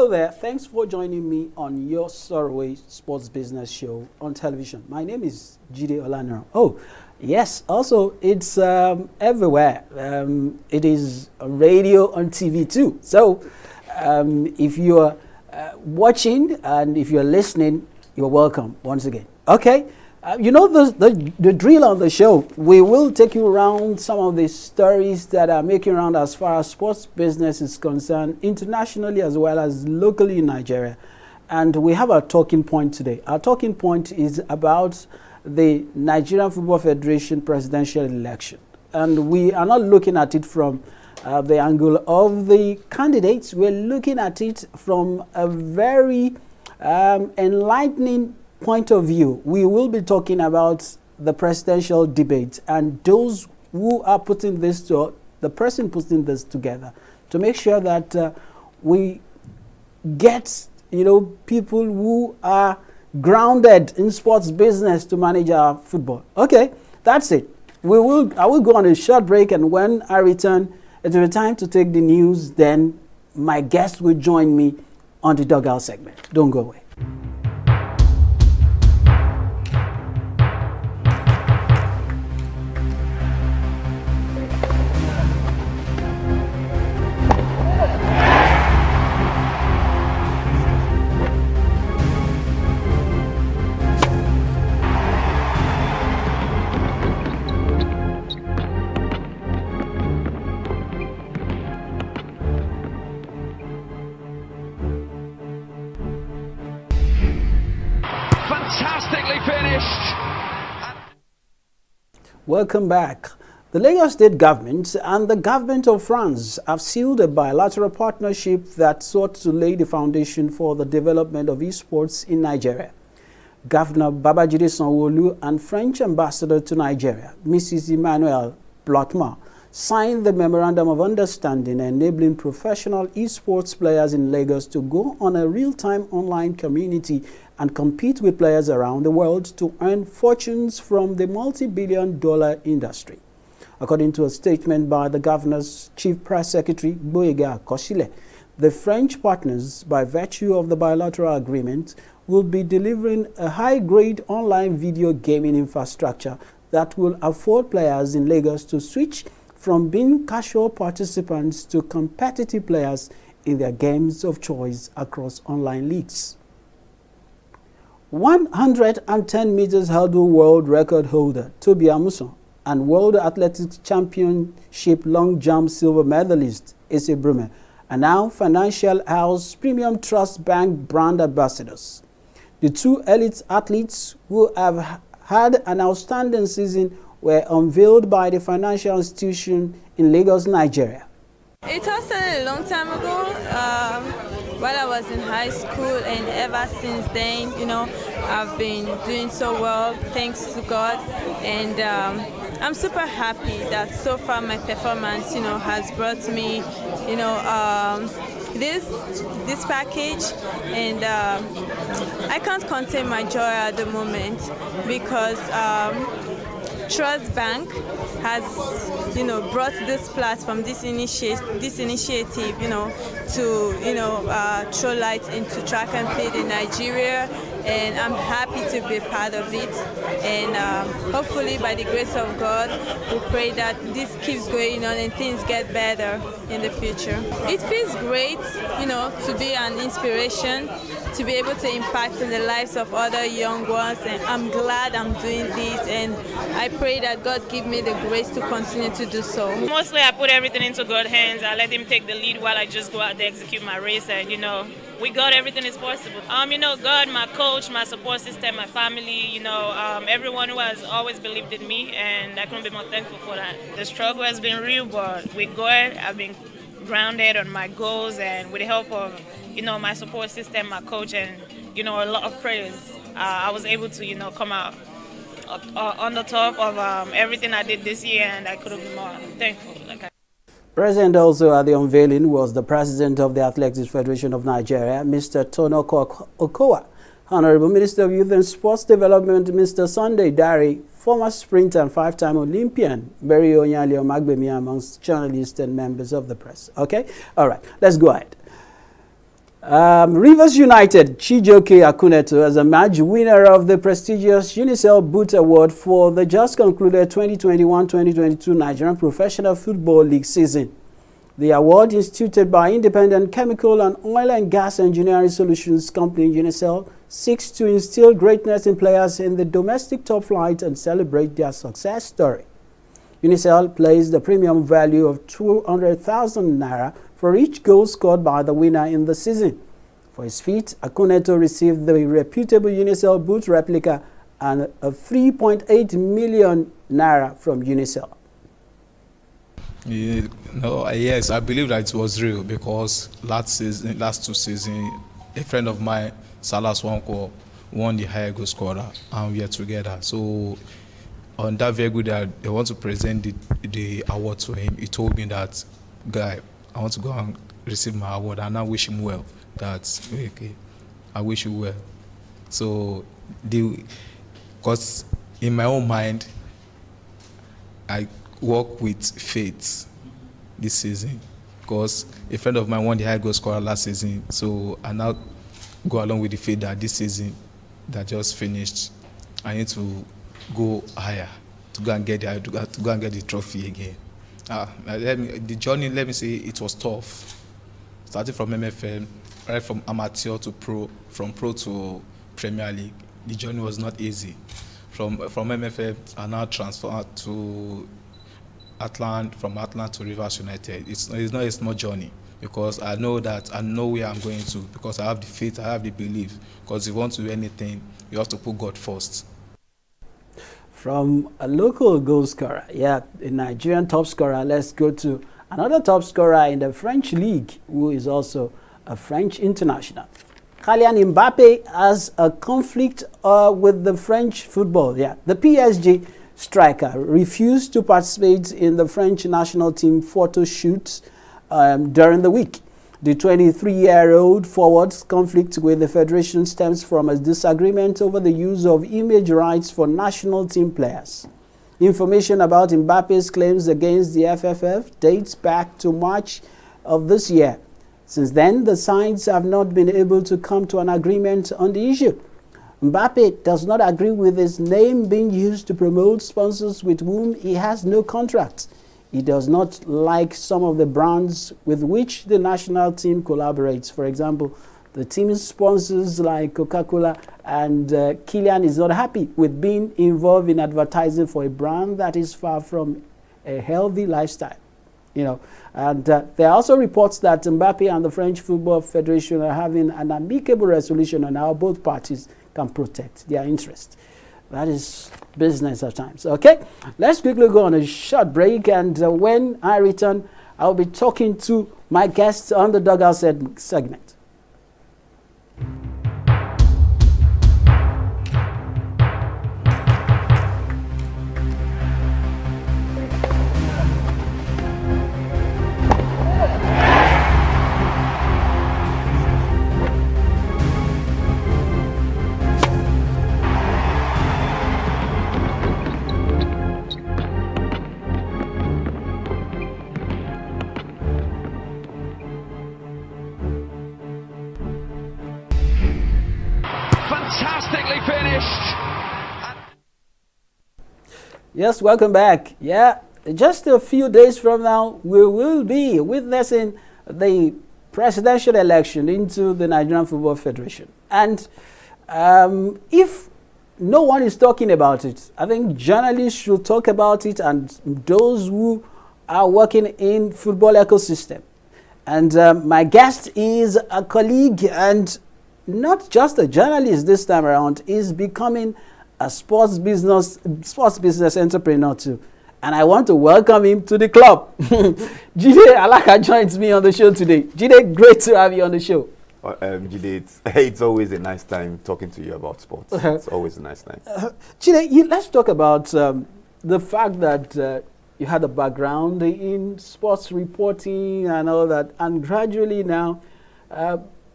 there. Thanks for joining me on your Survey Sports Business Show on television. My name is Jide Olanero. Oh, yes. Also, it's everywhere. It is on radio, on TV too. So, if you are watching and if you're listening, you're welcome once again. Okay. You know the drill on the show. We will take you around some of the stories that are making around as far as sports business is concerned, internationally as well as locally in Nigeria. And we have a talking point today. Our talking point is about the Nigerian Football Federation presidential election. And we are not looking at it from the angle of the candidates. We're looking at it from a very enlightening point of view. We will be talking about the presidential debate and those who are putting this to the person putting this together to make sure that we get people who are grounded in sports business to manage our football. Okay, that's it. I will go on a short break, and when I return, it will be time to take the news. Then my guest will join me on the dugout segment. Don't go away. Fantastically finished. Welcome back. The Lagos State government and the government of France have sealed a bilateral partnership that sought to lay the foundation for the development of esports in Nigeria. Governor Babajide Sanwo-Olu and French ambassador to Nigeria, Mrs. Emmanuelle Blotma, signed the Memorandum of Understanding enabling professional esports players in Lagos to go on a real-time online community and compete with players around the world to earn fortunes from the multi-billion-dollar industry. According to a statement by the governor's chief press secretary, Boyega Akosile, the French partners, by virtue of the bilateral agreement, will be delivering a high-grade online video gaming infrastructure that will afford players in Lagos to switch from being casual participants to competitive players in their games of choice across online leagues. 110 meters hurdle world record holder Tobi Amusan and World Athletics Championship long jump silver medalist Ese Brume are now Financial House Premium Trust Bank brand ambassadors. The two elite athletes who have had an outstanding season were unveiled by the financial institution in Lagos, Nigeria. It all started a long time ago while I was in high school, and ever since then, I've been doing so well, thanks to God, and I'm super happy that so far my performance, has brought me, this package, and I can't contain my joy at the moment because Trust Bank has, brought this platform, this initiative, to, throw light into track and field in Nigeria, and I'm happy to be part of it. And hopefully, by the grace of God, we pray that this keeps going on and things get better in the future. It feels great, to be an inspiration, to be able to impact in the lives of other young ones, and I'm glad I'm doing this, and I pray that God give me the grace to continue to do so. Mostly I put everything into God's hands. I let him take the lead while I just go out there execute my race, and with God everything is possible. God, my coach, my support system, my family, everyone who has always believed in me, and I couldn't be more thankful for that. The struggle has been real, but with God I've been grounded on my goals, and with the help of my support system, my coach, and a lot of prayers, I was able to come out on the top of everything I did this year, and I couldn't be more thankful. Present also at the unveiling was the president of the Athletics Federation of Nigeria, Mr. Tonoko Okowa, Honorable Minister of Youth and Sports Development, Mr. Sunday Dari, former sprinter and five-time Olympian, Berry Onyali Omagbemi, amongst journalists and members of the press. Okay? All right, let's go ahead. Rivers United, Chijioke Akuneto, as a match winner of the prestigious Unicel Boot Award for the just concluded 2021-2022 Nigerian Professional Football League season. The award, instituted by independent chemical and oil and gas engineering solutions company Unicel, seeks to instill greatness in players in the domestic top flight and celebrate their success story. Unicel placed a premium value of 200,000 naira for each goal scored by the winner in the season. For his feat, Akuneto received the reputable Unicel boot replica and a 3.8 million naira from Unicel. Yes, I believe that it was real because last two seasons, a friend of mine, Salah Swanko, won the higher goal scorer, and we are together. So on that very good day, I want to present the award to him. He told me that, guy, I want to go and receive my award, and I wish him well. That's okay. I wish you well. So, because in my own mind, I work with faith this season. Because a friend of mine won the high goal scorer last season, so I now go along with the faith that this season that just finished, I need to go higher to go and get the trophy again. The journey, let me say, it was tough. Starting from MFM, right from amateur to pro, from pro to Premier League, the journey was not easy. From MFM, I now transferred to Atlant, from Atlant to Rivers United. It's not a small journey because I know where I'm going to, because I have the faith, I have the belief. Because if you want to do anything, you have to put God first. From a local goal scorer, a Nigerian top scorer, let's go to another top scorer in the French league, who is also a French international. Kylian Mbappe has a conflict with the French football. The PSG striker refused to participate in the French national team photo shoots during the week. The 23-year-old forward's conflict with the federation stems from a disagreement over the use of image rights for national team players. Information about Mbappe's claims against the FFF dates back to March of this year. Since then, the sides have not been able to come to an agreement on the issue. Mbappe does not agree with his name being used to promote sponsors with whom he has no contract. He does not like some of the brands with which the national team collaborates. For example, the team's sponsors like Coca-Cola, and Kylian is not happy with being involved in advertising for a brand that is far from a healthy lifestyle. And there are also reports that Mbappe and the French Football Federation are having an amicable resolution on how both parties can protect their interests. That is business at times. Okay, let's quickly go on a short break, and when I return, I'll be talking to my guests on the Dugout segment. Fantastically finished. Yes, welcome back. Just a few days from now, we will be witnessing the presidential election into the Nigerian Football Federation. And if no one is talking about it, I think journalists should talk about it, and those who are working in football ecosystem. And my guest is a colleague and not just a journalist this time around, is becoming a sports business entrepreneur too. And I want to welcome him to the club. Jide Alaka joins me on the show today. Jide, great to have you on the show. Jide, it's always a nice time talking to you about sports. It's always a nice time. Jide, let's talk about the fact that you had a background in sports reporting and all that, and gradually now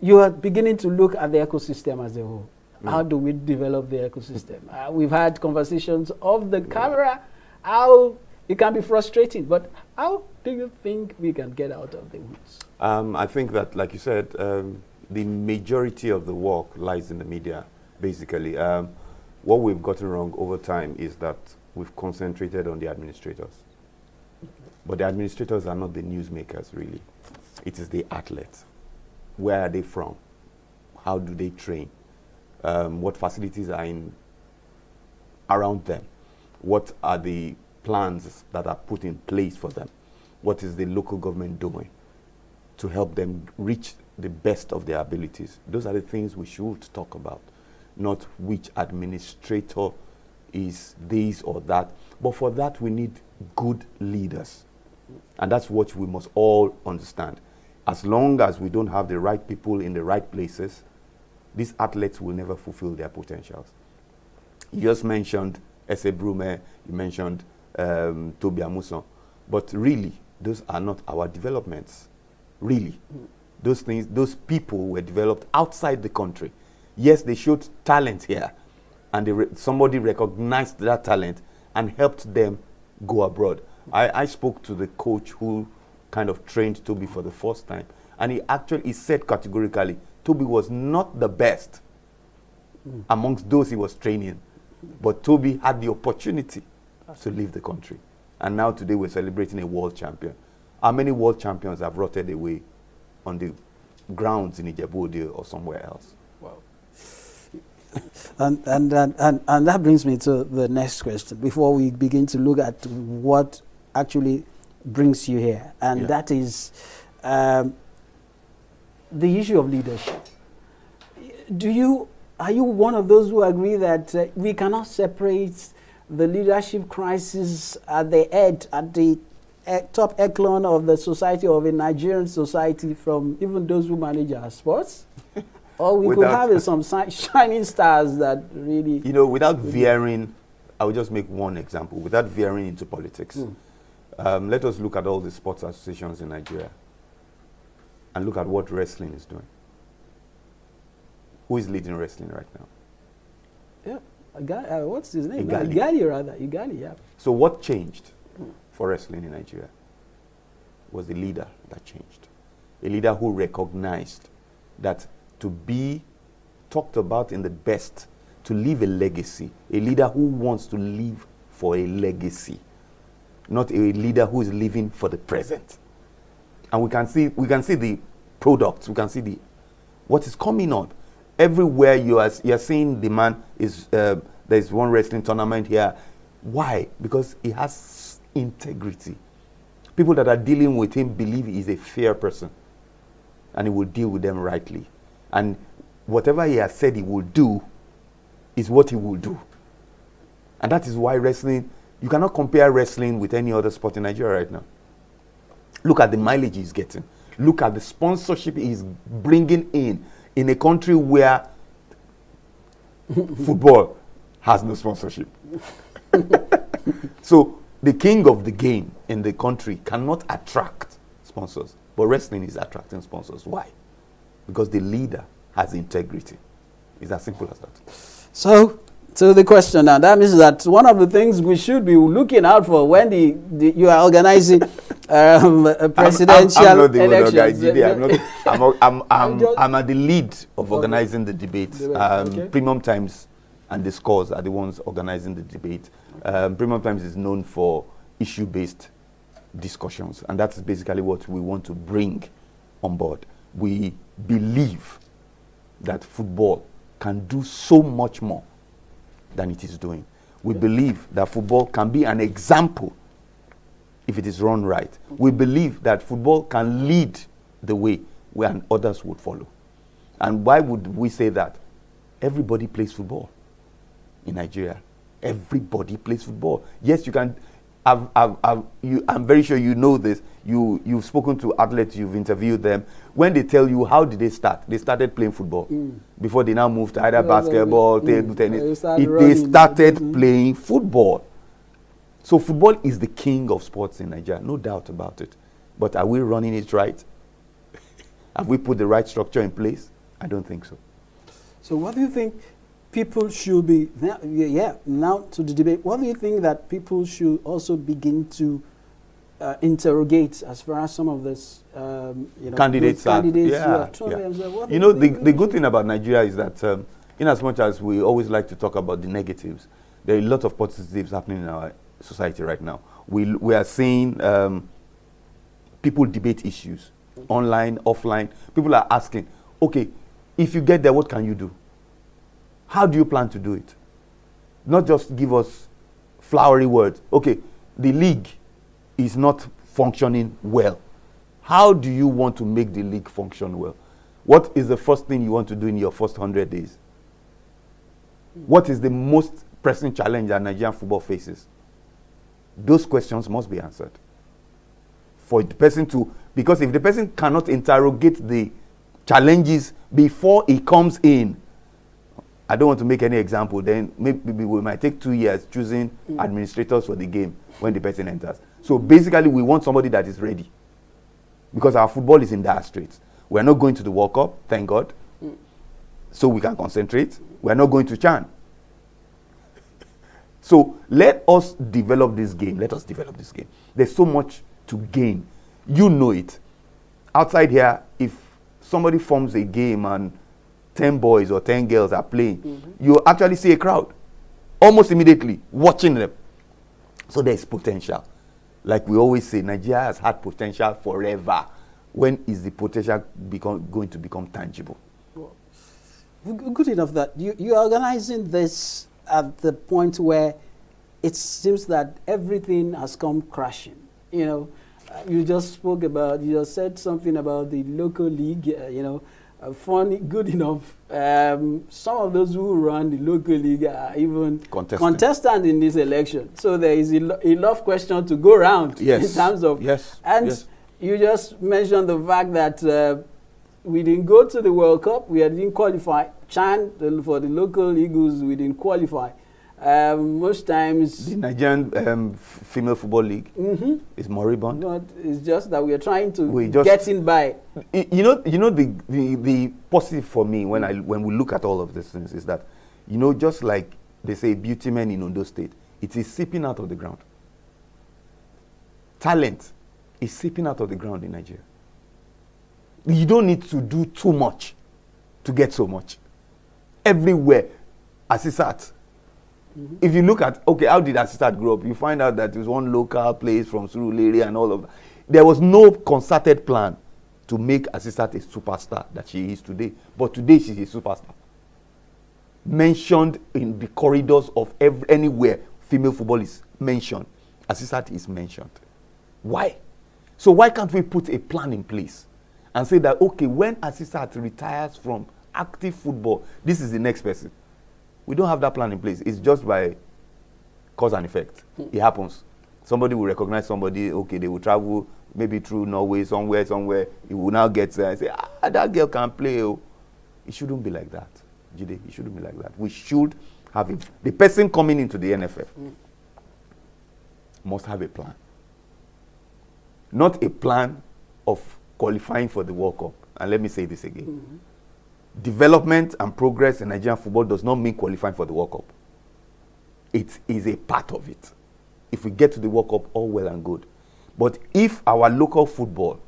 you are beginning to look at the ecosystem as a whole. How do we develop the ecosystem? We've had conversations off the camera, how it can be frustrating, but how do you think we can get out of the woods? I think that, like you said, the majority of the work lies in the media, basically. What we've gotten wrong over time is that we've concentrated on the administrators. But the administrators are not the newsmakers, really. It is the athletes. Where are they from? How do they train? What facilities are around them? What are the plans that are put in place for them? What is the local government doing to help them reach the best of their abilities? Those are the things we should talk about, not which administrator is this or that. But for that, we need good leaders. And that's what we must all understand. As long as we don't have the right people in the right places, these athletes will never fulfill their potentials. You just mentioned Ese Brume, you mentioned Toby Amuson, but really, those are not our developments. Really. Those things, those people were developed outside the country. Yes, they showed talent here, and somebody recognized that talent and helped them go abroad. I spoke to the coach who kind of trained Toby for the first time, and he said categorically, Toby was not the best amongst those he was training, but Toby had the opportunity to leave the country. And now today we're celebrating a world champion. How many world champions have rotted away on the grounds in Ijebu-Ode or somewhere else? Wow. and that brings me to the next question before we begin to look at what actually brings you here, and that is the issue of leadership. Are you one of those who agree that we cannot separate the leadership crisis at the head, at the top echelon of the society, of a Nigerian society, from even those who manage our sports? Or we could have some shining stars that really... without veering, I will just make one example. Without veering into politics, let us look at all the sports associations in Nigeria and look at what wrestling is doing. Who is leading wrestling right now? Yeah, what's his name? Igali, yeah. So what changed for wrestling in Nigeria was the leader that changed. A leader who recognized that to be talked about in the best, to leave a legacy, a leader who wants to live for a legacy, not a leader who is living for the present. And we can see the products, we can see what is coming on. Everywhere you are seeing the man is, there's one wrestling tournament here. Why? Because he has integrity. People that are dealing with him believe he's a fair person and he will deal with them rightly. And whatever he has said he will do is what he will do. And that is why wrestling, you cannot compare wrestling with any other sport in Nigeria right now. Look at the mileage he's getting. Look at the sponsorship he's bringing in a country where football has no sponsorship. So the king of the game in the country cannot attract sponsors, but wrestling is attracting sponsors. Why? Because the leader has integrity. It's as simple as that. So the question now, that means that one of the things we should be looking out for when you are organizing presidential elections. I'm at the lead of organizing the debate. Premium Times and the Scores are the ones organizing the debate. Premium Times is known for issue-based discussions, and that's basically what we want to bring on board. We believe that football can do so much more than it is doing. We believe that football can be an example if it is run right. We believe that football can lead the way where others would follow. And why would we say that? Everybody plays football in Nigeria. Everybody plays football. Yes, you can. I'm very sure you know this. You've spoken to athletes, you've interviewed them. When they tell you how did they start, they started playing football before they now moved to either basketball, table tennis. They started playing football. So football is the king of sports in Nigeria, no doubt about it. But are we running it right? Have we put the right structure in place? I don't think so. So what do you think people should be, now to the debate, what do you think that people should also begin to interrogate as far as some of this Candidates who yeah, have told yeah. themselves, what You know, we the good should- thing about Nigeria is that in as much as we always like to talk about the negatives, there are a lot of positives happening in our society right now. We are seeing people debate issues, online, offline. People are asking, okay, if you get there, what can you do? How do you plan to do it? Not just give us flowery words. Okay, the league is not functioning well. How do you want to make the league function well? What is the first thing you want to do in your first 100 days? What is the most pressing challenge that Nigerian football faces? Those questions must be answered. For the person to, because if the person cannot interrogate the challenges before he comes in, I don't want to make any example, then maybe we might take 2 years choosing administrators for the game when the person enters. So basically, we want somebody that is ready. Because our football is in dire straits. We are not going to the World Cup, thank God. So we can concentrate. We are not going to CHAN. So let us develop this game. Let us develop this game. There's so much to gain. You know it. Outside here, if somebody forms a game and 10 boys or 10 girls are playing, you actually see a crowd almost immediately watching them. So there's potential. Like we always say, Nigeria has had potential forever. When is the potential going to become tangible? Good enough that you're organizing this at the point where it seems that everything has come crashing. You know, you just said something about the local league, funny, good enough. Some of those who run the local league are even contestant in this election. So there is enough question to go around in terms of. You just mentioned the fact that we didn't go to the World Cup. We didn't qualify. CHAN for the local Eagles, we didn't qualify. Most times the Nigerian female football league is moribund. But it's just that we are trying to get in by. You know the positive for me when we look at all of these things is that, just like they say beauty men in Ondo State, it is seeping out of the ground. Talent is seeping out of the ground in Nigeria. You don't need to do too much to get so much. Everywhere, Asisat. If you look at, how did Asisat grow up? You find out that it was one local place from Surulere and all of that. There was no concerted plan to make Asisat a superstar that she is today. But today she's a superstar. Mentioned in the corridors of anywhere female football is mentioned. Asisat is mentioned. Why? So why can't we put a plan in place and say that, when Asisat retires from active football, this is the next person? We don't have that plan in place. It's just by cause and effect. It happens. Somebody will recognize somebody. They will travel maybe through Norway, somewhere. He will now get there and say, that girl can play. Oh. It shouldn't be like that, Jide. It shouldn't be like that. We should have it. The person coming into the NFF must have a plan. Not a plan of qualifying for the World Cup. And let me say this again. Development and progress in Nigerian football does not mean qualifying for the World Cup. It is a part of it. If we get to the World Cup, all well and good. But if our local football,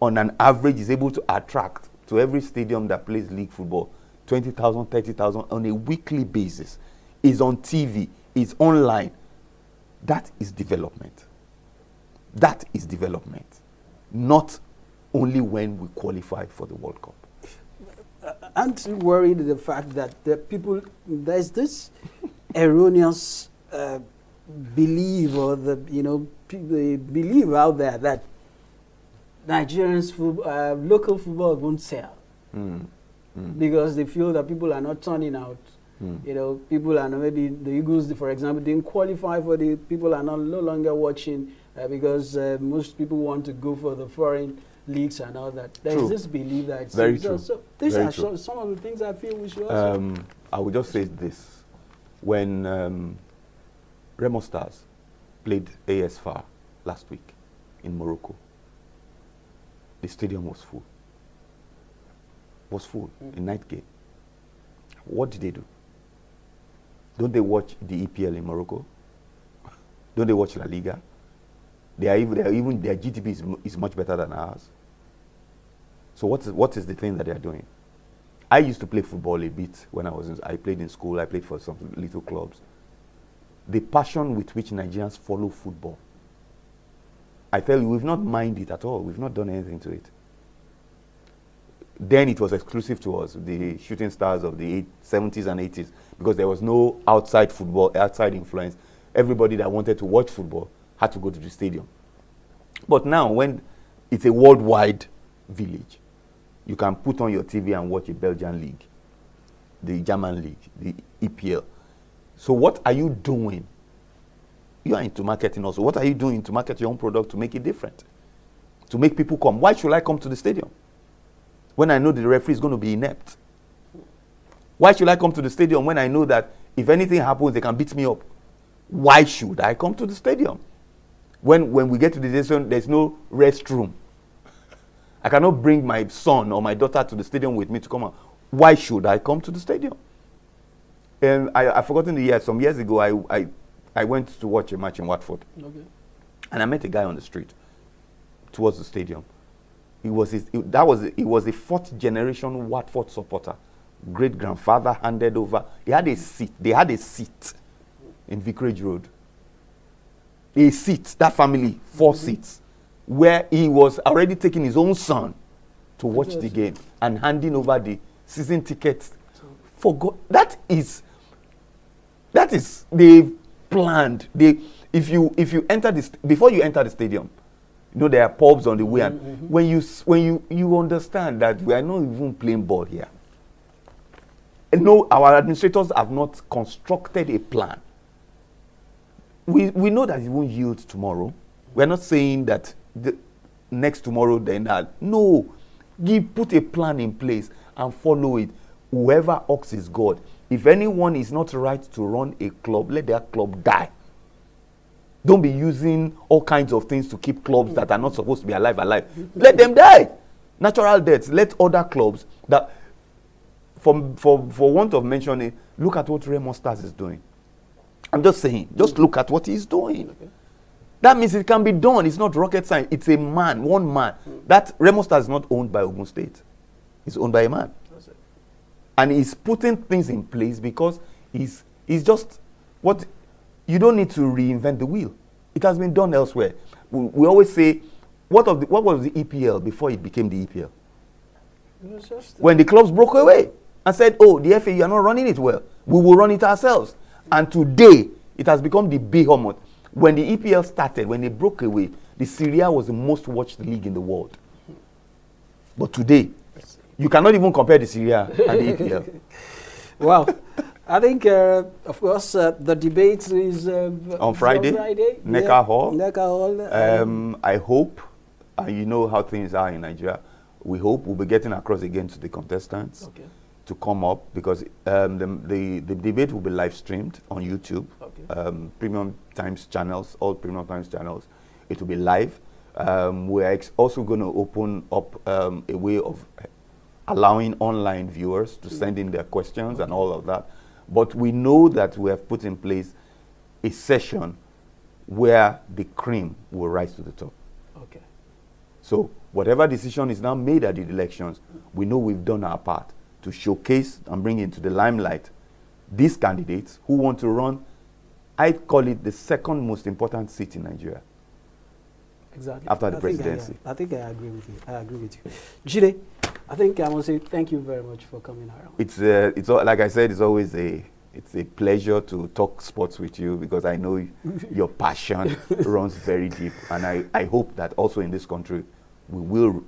on an average, is able to attract to every stadium that plays league football 20,000, 30,000 on a weekly basis, is on TV, is online, that is development. That is development. Not only when we qualify for the World Cup. Aren't you worried the fact that there's this erroneous belief, or people believe out there that Nigerians local football won't sell because they feel that people are not turning out. People are not, maybe the Eagles, for example, didn't qualify for the people are no longer watching because most people want to go for the foreign leagues and all that. There's this belief that it's very true. So these are some of the things I feel we should also. I would just say this: when Remo Stars played AS FAR last week in Morocco, the stadium was full. A night game. What did they do? Don't they watch the EPL in Morocco? Don't they watch La Liga? They are even their GDP is much better than ours. So what is the thing that they are doing? I used to play football a bit when I played in school. I played for some little clubs. The passion with which Nigerians follow football, I tell you, we've not minded it at all. We've not done anything to it. Then it was exclusive to us, the shooting stars of the 70s and 80s, because there was no outside football, outside influence. Everybody that wanted to watch football had to go to the stadium. But now, when it's a worldwide village, you can put on your TV and watch a Belgian league, the German league, the EPL. So what are you doing? You are into marketing also. What are you doing to market your own product to make it different? To make people come. Why should I come to the stadium when I know the referee is going to be inept? Why should I come to the stadium when I know that if anything happens, they can beat me up? Why should I come to the stadium? When we get to the stadium, there's no restroom. I cannot bring my son or my daughter to the stadium with me to come out. Why should I come to the stadium? And I've forgotten the year. Some years ago, I went to watch a match in Watford. Okay. And I met a guy on the street towards the stadium. He was a fourth generation Watford supporter. Great grandfather handed over. He had a seat. They had a seat in Vicarage Road. A seat, that family, 4 seats, where he was already taking his own son to watch the game and handing over the season tickets. For God, that is they've planned. If you enter this before you enter the stadium, you know there are pubs on the way, and when you understand that we are not even playing ball here. And no, our administrators have not constructed a plan. We know that it won't yield tomorrow. We're not saying that the next tomorrow then that. No, put a plan in place and follow it. Whoever ox is God. If anyone is not right to run a club, let their club die. Don't be using all kinds of things to keep clubs that are not supposed to be alive. Let them die. Natural deaths. Let other clubs that, for want of mentioning, look at what Raymond Stars is doing. I'm just saying, just look at what he's doing. Okay. That means it can be done. It's not rocket science. It's a man, one man. That Raymond Stars is not owned by Ogun State. It's owned by a man. And he's putting things in place because he's just what you don't need to reinvent the wheel. It has been done elsewhere. We always say, what was the EPL before it became the EPL? When the clubs broke away and said, oh, the FA, you are not running it well. We will run it ourselves. And today, it has become the behemoth. When the EPL started, when they broke away, the Serie A was the most watched league in the world. But today, you cannot even compare the Serie A and the EPL. Well, I think, of course, the debate is on Friday, Neckar Hall. I hope, and you know how things are in Nigeria, we hope we'll be getting across again to the contestants to come up, because the debate will be live streamed on YouTube, Premium Times channels, all Premium Times channels. It will be live. We're also going to open up a way of allowing online viewers to send in their questions and all of that. But we know that we have put in place a session where the cream will rise to the top. Okay. So whatever decision is now made at the elections, we know we've done our part to showcase and bring into the limelight these candidates who want to run, I call it the second most important seat in Nigeria. Exactly. After the presidency. I think I agree with you. Jide, I think I want to say thank you very much for coming around. It's like I said, it's always a pleasure to talk sports with you, because I know your passion runs very deep, and I hope that also in this country we will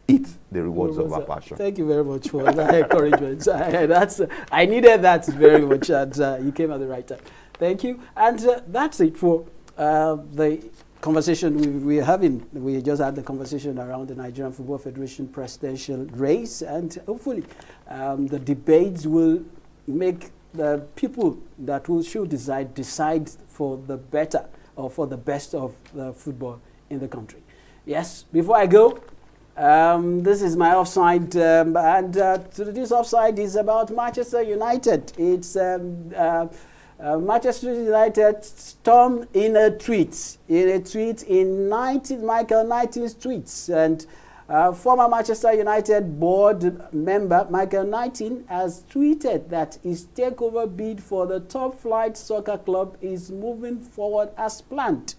eat the rewards of our passion. Thank you very much for that encouragement. I needed that very much, and you came at the right time. Thank you, and that's it for the conversation we're having. We just had the conversation around the Nigerian Football Federation presidential race, and hopefully the debates will make the people that should decide for the better or for the best of the football in the country. Yes, before I go, this is my offside, and this offside is about Manchester United. It's Manchester United stormed in a tweet. In Michael Knighton's tweets. And former Manchester United board member Michael Knighton has tweeted that his takeover bid for the top-flight soccer club is moving forward as planned.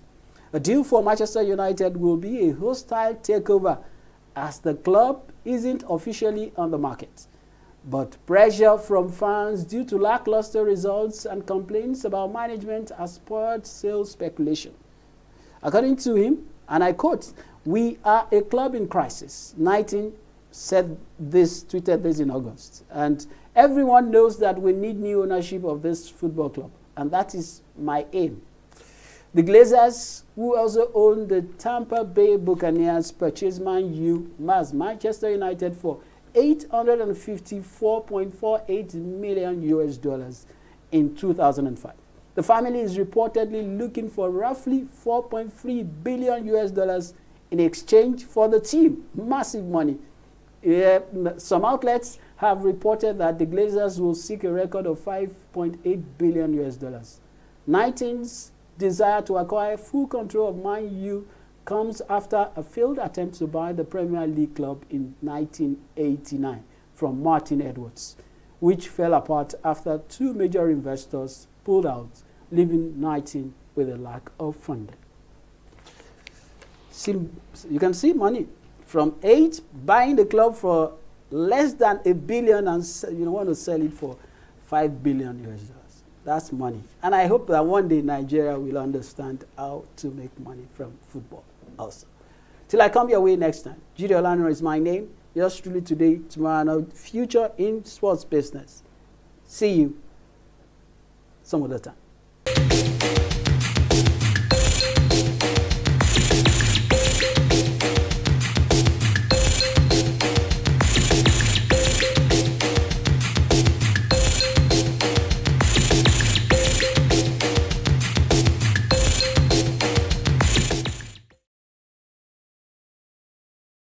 A deal for Manchester United will be a hostile takeover as the club isn't officially on the market. But pressure from fans due to lackluster results and complaints about management has spurred sales speculation. According to him, and I quote, "We are a club in crisis." Knighton tweeted this in August. And everyone knows that we need new ownership of this football club. And that is my aim. The Glazers, who also own the Tampa Bay Buccaneers, purchased Manchester United for $854.48 million in 2005. The family is reportedly looking for roughly $4.3 billion in exchange for the team. Massive money. Some outlets have reported that the Glazers will seek a record of $5.8 billion. Knighton's desire to acquire full control of Man U comes after a failed attempt to buy the Premier League club in 1989 from Martin Edwards, which fell apart after two major investors pulled out, leaving Knighton with a lack of funding. You can see money from 8 buying the club for less than $1 billion and you want to sell it for $5 billion. That's money. And I hope that one day Nigeria will understand how to make money from football also. Till I come your way next time, Jide Olaniro is my name. Yours truly today, tomorrow, and future in sports business. See you some other time.